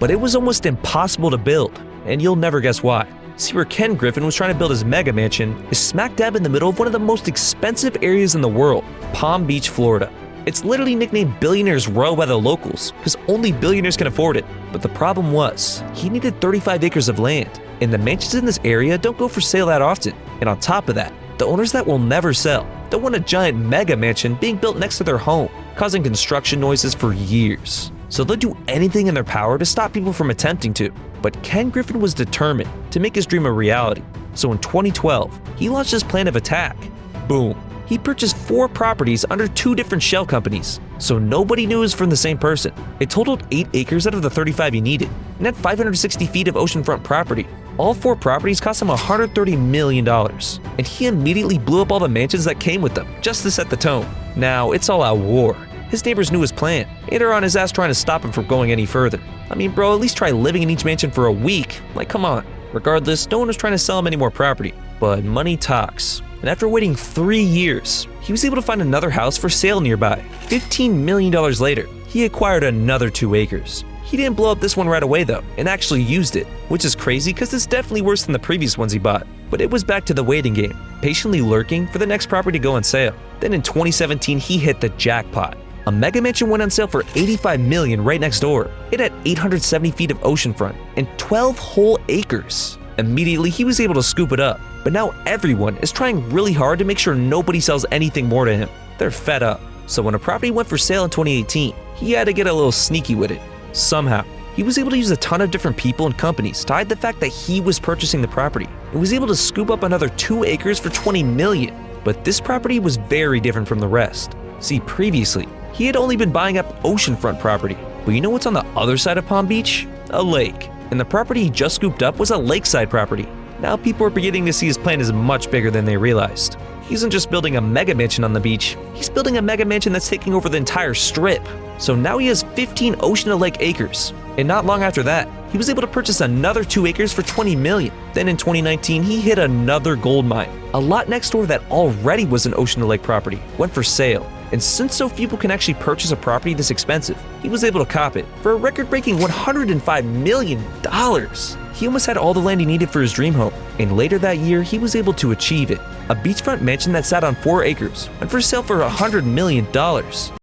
but it was almost impossible to build, and you'll never guess why. See, where Ken Griffin was trying to build his mega mansion is smack dab in the middle of one of the most expensive areas in the world, Palm Beach, Florida. It's literally nicknamed Billionaire's Row by the locals because only billionaires can afford it. But the problem was, he needed 35 acres of land, and the mansions in this area don't go for sale that often. And on top of that, the owners that will never sell don't want a giant mega mansion being built next to their home, causing construction noises for years. So they'll do anything in their power to stop people from attempting to. But Ken Griffin was determined to make his dream a reality. So in 2012, he launched his plan of attack. Boom. He purchased 4 properties under 2 different shell companies, so nobody knew it was from the same person. It totaled 8 acres out of the 35 he needed, and had 560 feet of oceanfront property. All 4 properties cost him $130 million, and he immediately blew up all the mansions that came with them, just to set the tone. Now, it's all out war. His neighbors knew his plan, and are on his ass trying to stop him from going any further. I mean, bro, at least try living in each mansion for a week. Like, come on. Regardless, no one was trying to sell him any more property. But money talks. And after waiting 3 years, he was able to find another house for sale nearby. $15 million later, he acquired another 2 acres. He didn't blow up this one right away though, and actually used it, which is crazy because it's definitely worse than the previous ones he bought. But it was back to the waiting game, patiently lurking for the next property to go on sale. Then in 2017, he hit the jackpot. A mega mansion went on sale for $85 million right next door. It had 870 feet of oceanfront and 12 whole acres. Immediately, he was able to scoop it up. But now everyone is trying really hard to make sure nobody sells anything more to him. They're fed up. So when a property went for sale in 2018, he had to get a little sneaky with it. Somehow, he was able to use a ton of different people and companies to hide the fact that he was purchasing the property, and was able to scoop up another 2 acres for $20 million. But this property was very different from the rest. See, previously, he had only been buying up oceanfront property. But you know what's on the other side of Palm Beach? A lake. And the property he just scooped up was a lakeside property. Now people are beginning to see his plan is much bigger than they realized. He isn't just building a mega mansion on the beach, he's building a mega mansion that's taking over the entire strip. So now he has 15 ocean to lake acres. And not long after that, he was able to purchase another 2 acres for $20 million. Then in 2019, he hit another gold mine. A lot next door that already was an ocean to lake property went for sale. And since so few people can actually purchase a property this expensive, he was able to cop it for a record-breaking $105 million. He almost had all the land he needed for his dream home, and later that year, he was able to achieve it. A beachfront mansion that sat on 4 acres went for sale for $100 million.